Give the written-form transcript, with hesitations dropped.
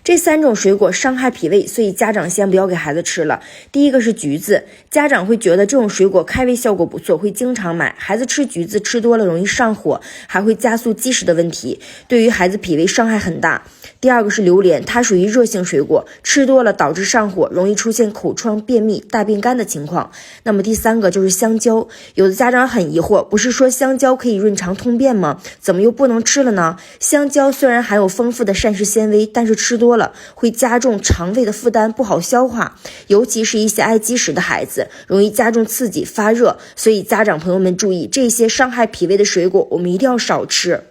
这3种水果伤害脾胃，所以家长先不要给孩子吃了。第一个是橘子，家长会觉得这种水果开胃效果不错，会经常买。孩子吃橘子吃多了容易上火，还会加速积食的问题，对于孩子脾胃伤害很大。第二个是榴莲，它属于热性水果，吃多了导致上火，容易出现口疮、便秘、大便干的情况。那么第3个就是香蕉，有的家长很疑惑，不是说香蕉可以润肠通便吗？怎么又不能吃了呢？香蕉虽然含有丰富的膳食纤维，但是吃多了会加重肠胃的负担，不好消化，尤其是一些爱积食的孩子，容易加重刺激发热，所以家长朋友们注意，这些伤害脾胃的水果我们一定要少吃。